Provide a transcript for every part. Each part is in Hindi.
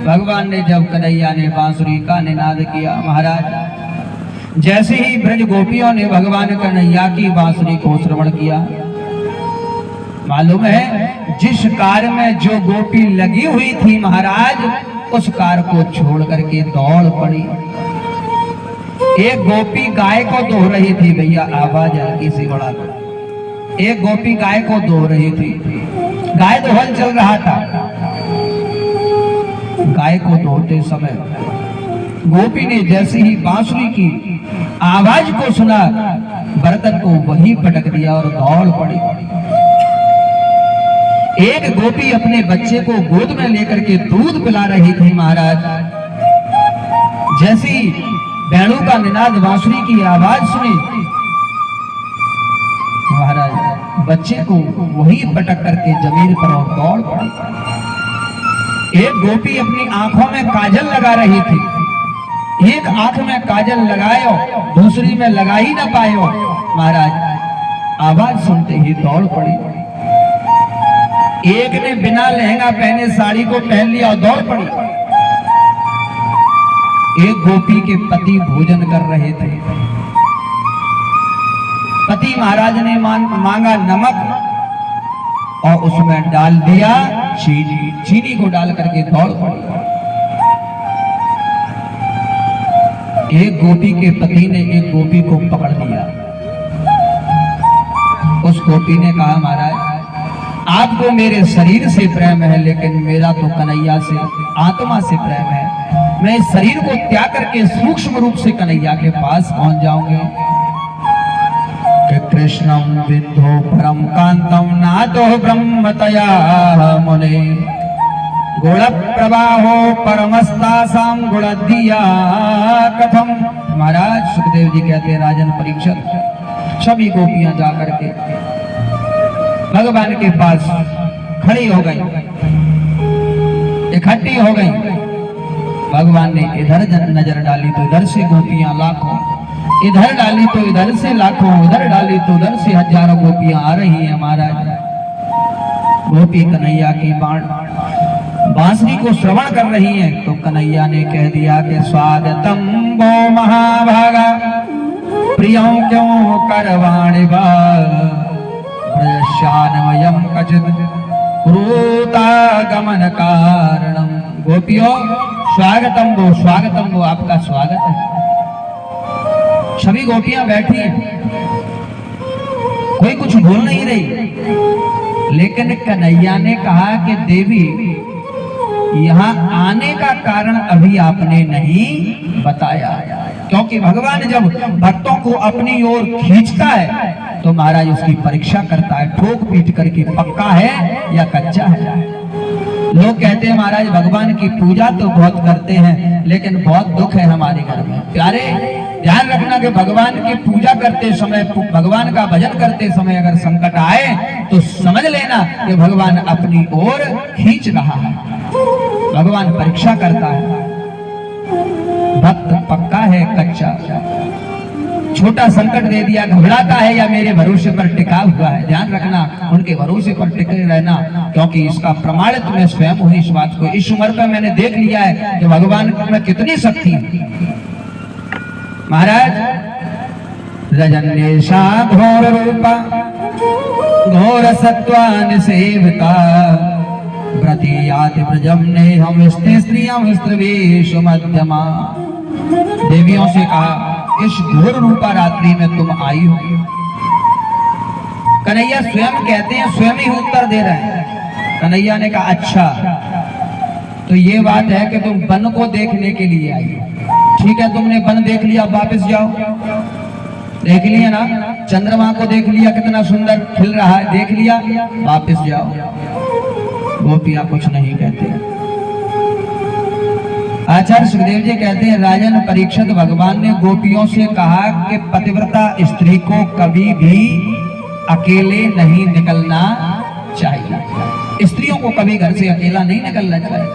भगवान ने जब कन्हैया ने बांसुरी का निनाद किया, महाराज जैसे ही ब्रज गोपियों ने भगवान कन्हैया की बांसुरी को श्रवण किया, मालूम है जिस कार में जो गोपी लगी हुई थी महाराज, उस कार को छोड़ करके दौड़ पड़ी। एक गोपी गाय को दो रही थी, भैया आवाज हल्की सी बढ़ा दो। एक गोपी गाय को दो रही थी, गाय दोहन चल रहा था। गाय को धोते समय गोपी ने जैसे ही बांसुरी की आवाज को सुना, बर्तन को वहीं पटक दिया और दौड़ पड़ी। एक गोपी अपने बच्चे को गोद में लेकर के दूध पिला रही थी महाराज। जैसे ही वेणु का निनाद, बांसुरी की आवाज सुनी, महाराज बच्चे को वहीं पटक करके जमीन पर और दौड़ पड़ी। एक गोपी अपनी आंखों में काजल लगा रही थी, एक आंख में काजल लगायो, दूसरी में लगा ही ना पायो। महाराज आवाज सुनते ही दौड़ पड़ी। एक ने बिना लहंगा पहने साड़ी को पहन लिया और दौड़ पड़ी। एक गोपी के पति भोजन कर रहे थे, पति महाराज ने मांगा नमक और उसमें डाल दिया चीनी, चीनी को डाल करके दौड़ पड़ी। एक गोपी के पति ने एक गोपी को पकड़ लिया। उस गोपी ने कहा, महाराज आपको मेरे शरीर से प्रेम है, लेकिन मेरा तो कन्हैया से, आत्मा से प्रेम है। मैं इस शरीर को त्याग करके सूक्ष्म रूप से कन्हैया के पास पहुंच जाऊंगी। कृष्णं विद्धो परम कांतं नातो ब्रह्मतया मुने गुण प्रवाहो परमस्तासां गुणधिया कथम। महाराज सुखदेव जी कहते हैं, राजन परीक्षित सभी गोपियां जाकर के भगवान के पास खड़ी हो गई, इकट्ठी हो गई। भगवान ने इधर नजर डाली तो इधर से गोपियां लाखों, इधर डाली तो इधर से लाखों, उधर डाली तो उधर से हजारों गोपियां आ रही हैं। महाराज गोपी कन्हैया की बांसुरी को श्रवण कर रही हैं, तो कन्हैया ने कह दिया कि स्वागतम वो महाभागा प्रियों क्यों करवाणि बा ब्रजशानमयं कचित् क्रूता गमन कारणम। गोपियों स्वागतम वो आपका स्वागत है। सभी गोपियां बैठी हैं, कोई कुछ बोल नहीं रही, लेकिन कन्हैया ने कहा कि देवी यहाँ आने का कारण अभी आपने नहीं बताया, क्योंकि भगवान जब भक्तों को अपनी ओर खींचता है तो महाराज उसकी परीक्षा करता है, ठोक पीट करके पक्का है या कच्चा है। लोग कहते हैं महाराज भगवान की पूजा तो बहुत करते हैं, लेकिन बहुत दुख है हमारे घर में। प्यारे ध्यान रखना कि भगवान की पूजा करते समय, भगवान का भजन करते समय अगर संकट आए तो समझ लेना कि भगवान अपनी ओर खींच रहा है, भगवान परीक्षा करता है। भक्त पक्का है कच्चा, छोटा संकट दे दिया, घबराता है या मेरे भरोसे पर टिका हुआ है। ध्यान रखना, उनके भरोसे पर टिके रहना, क्योंकि इसका प्रमाणित मैं स्वयं हूँ। इस बात को इस उम्र पर मैंने देख लिया है कि भगवान में कितनी शक्ति है। महाराज रजन्येषा घोर रूपा घोर सत्वान सेविता व्रतीयाति ब्रजम ने हम स्त्रियां स्त्रीवेश मध्यमा। देवियों से कहा इस घोर रूपा रात्रि में तुम आई हो। कन्हैया स्वयं कहते हैं, स्वयं ही उत्तर दे रहे हैं। कन्हैया ने कहा अच्छा तो ये बात है कि तुम वन को देखने के लिए आई हो। ठीक है, तुमने वन देख लिया, वापस जाओ। देख लिया ना, चंद्रमा को देख लिया कितना सुंदर खिल रहा है, देख लिया, वापस जाओ। गोपियां कुछ नहीं कहते। आचार्य सुखदेव जी कहते हैं, राजन परीक्षित, भगवान ने गोपियों से कहा कि पतिव्रता स्त्री को कभी भी अकेले नहीं निकलना चाहिए। स्त्रियों को कभी घर से अकेला नहीं निकलना चाहिए।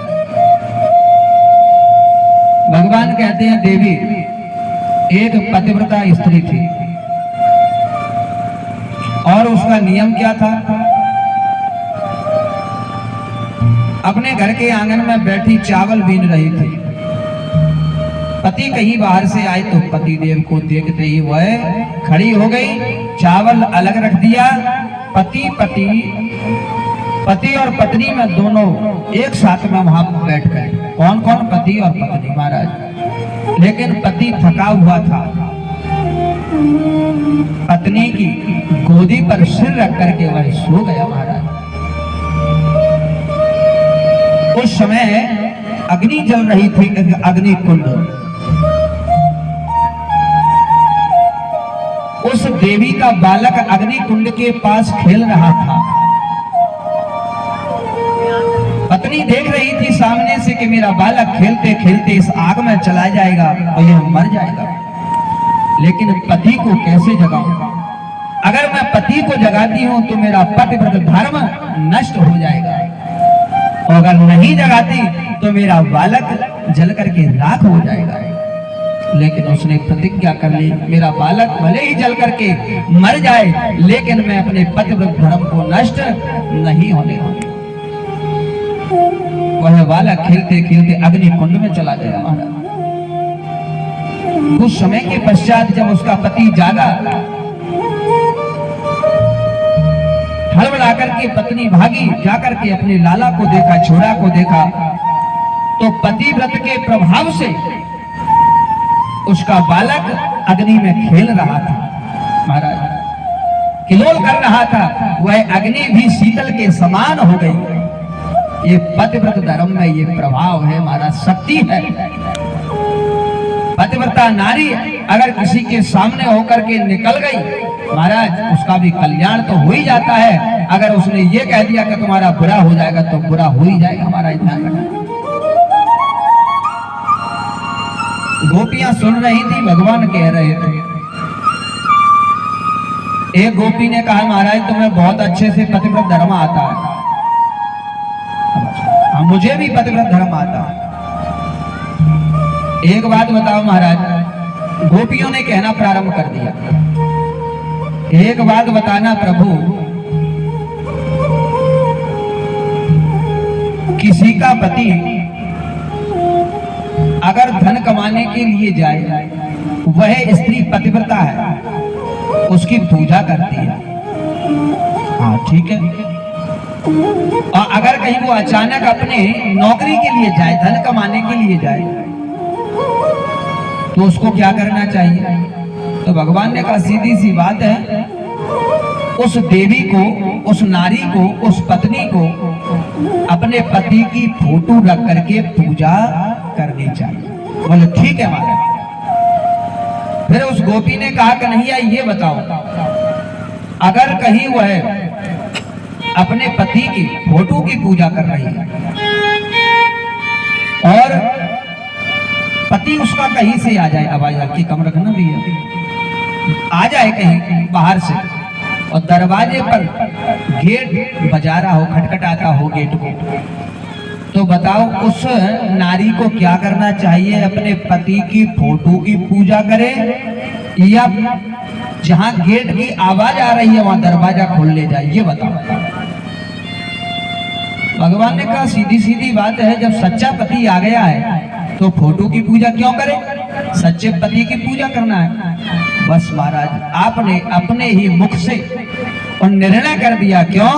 भगवान कहते हैं, देवी एक पतिव्रता स्त्री थी और उसका नियम क्या था? अपने घर के आंगन में बैठी चावल बीन रही थी। पति कहीं बाहर से आए तो पति देव को देखते ही वह खड़ी हो गई, चावल अलग रख दिया। पति और पत्नी में दोनों एक साथ में वहां बैठ गए। कौन कौन? पति और पत्नी महाराज। लेकिन पति थका हुआ था, पत्नी की गोदी पर सिर रख करके वह सो गया महाराज। उस समय अग्नि जल रही थी, अग्नि कुंड। उस देवी का बालक अग्नि कुंड के पास खेल रहा था। पत्नी देख रही थी सामने से कि मेरा बालक खेलते खेलते इस आग में चला जाएगा और यह मर जाएगा। लेकिन पति को कैसे जगाऊंगा? अगर मैं पति को जगाती हूं तो मेरा पतिव्रत धर्म नष्ट हो जाएगा, और अगर नहीं जगाती तो मेरा बालक जल करके राख हो जाएगा। लेकिन उसने प्रतिज्ञा कर ली, मेरा बालक भले ही जल करके मर जाए लेकिन मैं अपने पतिव्रत धर्म को नष्ट नहीं होने दूंगी। वह बालक खेलते खेलते अग्नि कुंड में चला गया महाराज। कुछ समय के पश्चात जब उसका पति जागा, हड़बड़ा करके पत्नी भागी, जाकर के अपने लाला को देखा, छोरा को देखा, तो पतिव्रत के प्रभाव से उसका बालक अग्नि में खेल रहा था महाराज, किलोल कर रहा था। वह अग्नि भी शीतल के समान हो गई। ये पतिव्रत धर्म में ये प्रभाव है महाराज, शक्ति है। पतिव्रता नारी अगर किसी के सामने होकर के निकल गई महाराज, उसका भी कल्याण तो हो ही जाता है। अगर उसने ये कह दिया कि तुम्हारा बुरा हो जाएगा तो बुरा हो ही जाएगा महाराज। ध्यान रखना। गोपियां सुन रही थी, भगवान कह रहे थे। एक गोपी ने कहा, महाराज तुम्हें बहुत अच्छे से पतिव्रत धर्म आता है। मुझे भी पतिव्रत धर्म आता है। एक बात बताओ महाराज, गोपियों ने कहना प्रारंभ कर दिया, एक बात बताना प्रभु, किसी का पति अगर धन कमाने के लिए जाए, वह स्त्री पतिव्रता है, उसकी पूजा करती है, हाँ ठीक है। और अगर कहीं वो अचानक अपने नौकरी के लिए जाए, धन कमाने के लिए जाए, तो उसको क्या करना चाहिए? तो भगवान ने कहा सीधी सी बात है, उस देवी को, उस नारी को, उस पत्नी को अपने पति की फोटो रख करके पूजा करनी चाहिए। बोले ठीक है महाराज। फिर उस गोपी ने कहा कि नहीं, ये बताओ, अगर कहीं वह अपने पति की फोटो की पूजा कर रही है और पति उसका कहीं से आ जाए, आवाज आपकी कम रखना भैया, आ जाए कहीं बाहर से और दरवाजे पर गेट बजा रहा हो, खटखटाता हो गेट को, तो बताओ उस नारी को क्या करना चाहिए? अपने पति की फोटो की पूजा करे या जहां गेट की आवाज आ रही है वहां दरवाजा खोल ले जाए? ये बताओ। भगवान ने कहा सीधी सीधी बात है, जब सच्चा पति आ गया है तो फोटो की पूजा क्यों करे? सच्चे पति की पूजा करना है। बस महाराज, आपने अपने ही मुख से और निर्णय कर दिया। क्यों?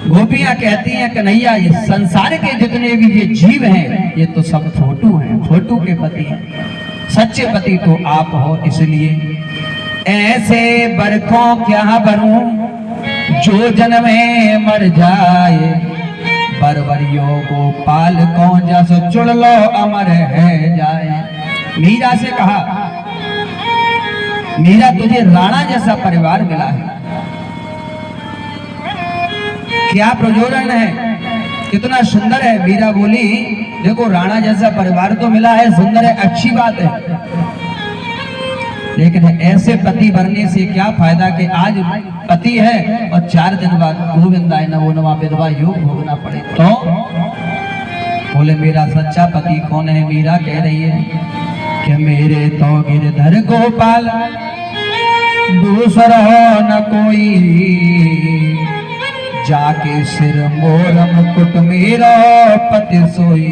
गोपियां कहती हैं कन्हैया, ये संसार के जितने भी ये जीव हैं, ये तो सब फोटो हैं, फोटो के पति हैं। सच्चे पति तो आप हो, इसलिए ऐसे बरखों क्या भरूं जो जन्मे मर जाए, बरवरियों को पाल को जस चुड़ लो अमर है जाए। मीरा से कहा, मीरा तुझे राणा जैसा परिवार मिला है, क्या प्रयोजन है कितना सुंदर है। मीरा बोली देखो राणा जैसा परिवार तो मिला है, सुंदर है, अच्छी बात है, लेकिन ऐसे पति बनने से क्या फायदा कि आज पति है और 4 दिन बाद गोविंदाय नमो नमः विधवा योग भोगना पड़े। तो बोले मेरा सच्चा पति कौन है? मीरा कह रही है कि मेरे तो गिरधर गोपाल दूसरा न कोई, जाके सिर मोर मुकुट मेरा पति सोई,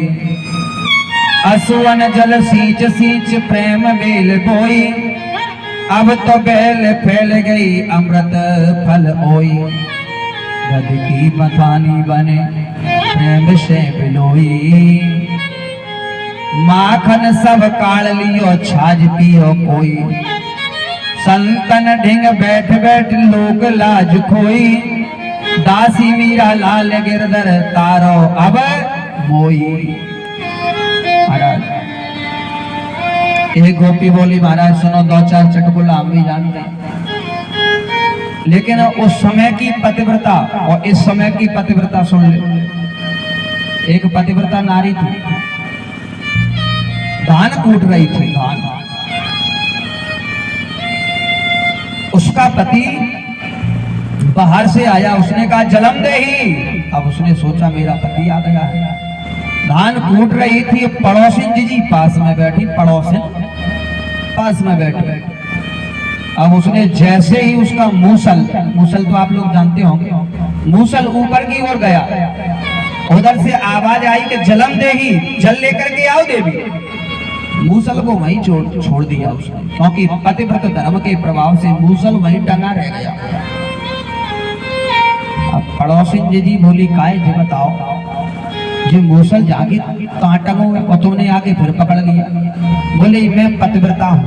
असुवन जल सींच सींच प्रेम बेल बोई, अब तो बेल फैल गई अमृत फल ओई, गद की मथानी बने प्रेम से बिलोई, माखन सब काढ़ लियो छाछ पियो कोई, संतन ढिंग बैठ बैठ लोग लाज खोई, दासी मीरा लाल गिरधर तारो अब मोई। महाराज एक गोपी बोली महाराज सुनो 2-4 चटकुला हम भी जानते हैं, लेकिन उस समय की पतिव्रता और इस समय की पतिव्रता सुन ले। एक पतिव्रता नारी थी, धान कूट रही थी, धान। उसका पति बाहर से आया, उसने कहा जलम दे ही। अब उसने सोचा मेरा पति आ गया है, धान कूट रही थी, पड़ोसिन जी पास में बैठी, पड़ोसिन पास में बैठी। अब उसने जैसे ही उसका मूसल तो आप लोग जानते होंगे, मूसल ऊपर की ओर गया, उधर से आवाज आई कि जलम दे ही, जल लेकर के आओ देवी। मूसल को वहीं छोड़ दिया उसने, क्योंकि पतिव्रत धर्म के प्रभाव से मूसल वहीं टंगा रह गया। अब पड़ोसिन जी बोली काय जी बताओ जी मूसल जाके कहाँ टंगो और तुमने आके फिर पकड़ लिया? बोले मैं पतिव्रता हूँ,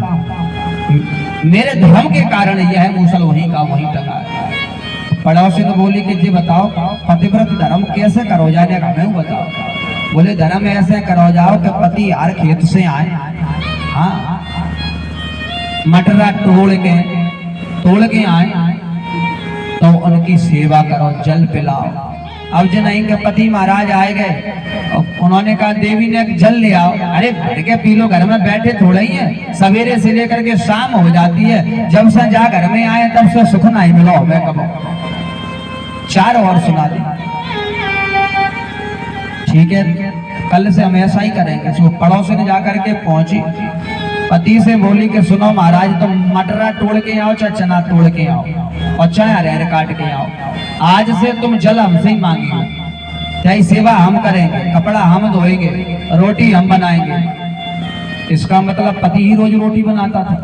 मेरे धर्म के कारण यह है मूसल वहीं का वहीं टंगा है। पड़ोसिन बोली कि जी बताओ पतिव्रत धर्म कैसे करो जाने का? मैं बताओ। बोले धर्म ऐसे करो जाओ कि पति यार खेत से आए, हाँ मटरा तोड़ के आए तो उनकी सेवा करो, जल पिलाओ। अब जो नहीं के पति महाराज आए गए, उन्होंने कहा देवी ने जल ले आओ। अरे भर के पी लो, घर में बैठे थोड़ा ही है, सवेरे से लेकर के शाम हो जाती है, जब से जा घर में आए तब से सुख नहीं मिला हो। मैं कब 4 और सुना दी, ठीक है कल से हम ऐसा ही करेंगे। सो पड़ोसिन जाकर के पहुंची, पति से बोली कि सुनो महाराज तुम मटरा तोड़ के आओ चाहे चना तोड़ के आओ और चाहे अरहर काट के आओ, आज से तुम जल हमसे ही मांगिए, चाहे सेवा हम करेंगे, कपड़ा हम धोएंगे, रोटी हम बनाएंगे। इसका मतलब पति ही रोज रोटी बनाता था।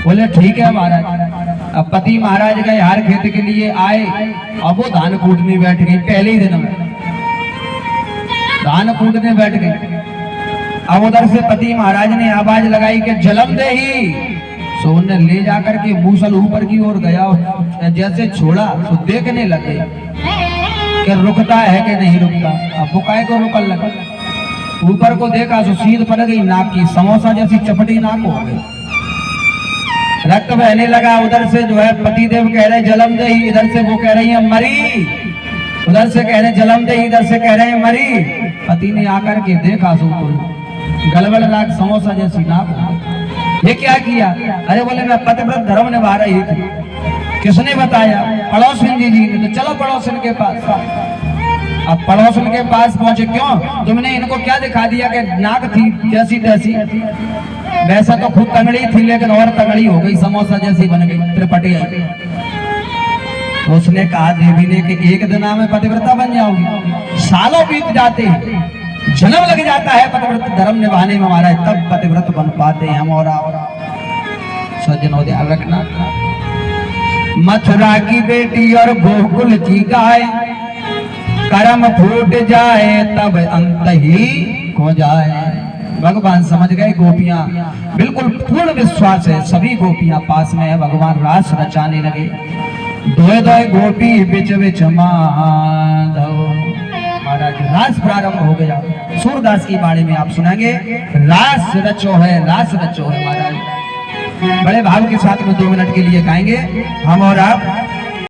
बोले ठीक है महाराज। अब पति महाराज गए हर खेत के लिए आए, अब वो धान कूटने बैठ गई, पहले ही दिन में धान कूटने बैठ गई। अब उधर से पति महाराज ने आवाज लगाई कि जलम दे ही। सो उन्हें ले जाकर के मूसल ऊपर की ओर गया, जैसे छोड़ा तो देखने लगे कि रुकता है कि नहीं रुकता। अब वो काहे को रुकने लगा, ऊपर को देखा तो सीध पड़ गई नाक की, समोसा जैसी चपटी नाक हो गई, रक्त बहने लगा। उधर से जो है पतिदेव कह रहे जलम दे ही, इधर से वो कह रही है मरी, उधर से कह रहे जलम दे, इधर से कह रहे हैं मरी। पति ने आकर के देखा तो गलबल राग समोसा जैसी नाक हो गई। ये क्या किया? अरे बोले मैं पतिव्रत धर्म निभा रही थी। किसने बताया? पड़ोसिन जी ने। तो चलो पड़ोसिन के पास। अब पड़ोसिन के पास पहुंचे, क्यों तुमने इनको क्या दिखा दिया कि नाक थी जैसी तैसी? वैसा तो खुद तंगड़ी थी लेकिन और तंगड़ी हो गई, समोसा जैसी बन गई, त्रिपटी आई। उसने कहा देवी ने कि एक दिन में पतिव्रता बन जाओगी, सालों बीत जाते हैं, जन्म लग जाता है पतिव्रत धर्म निभाने में हमारा, तब पतिव्रत बन पाते हैं हम और आप। सज्जनों ध्यान रखना, मथुरा की बेटी और गोकुल की गाय, कर्म फूट जाए तब अंत ही हो जाए। भगवान समझ गए, गोपियां बिल्कुल पूर्ण विश्वास है, सभी गोपियां पास में है। भगवान रास रचाने लगे, दोए दोए गोपी बिच बिच माधव। महाराज रास प्रारंभ हो गया। सूरदास की बाणी में आप सुनेंगे, रास रचो है, रास रचो है। महाराज बड़े भाव के साथ में 2 मिनट के लिए गाएंगे हम और आप।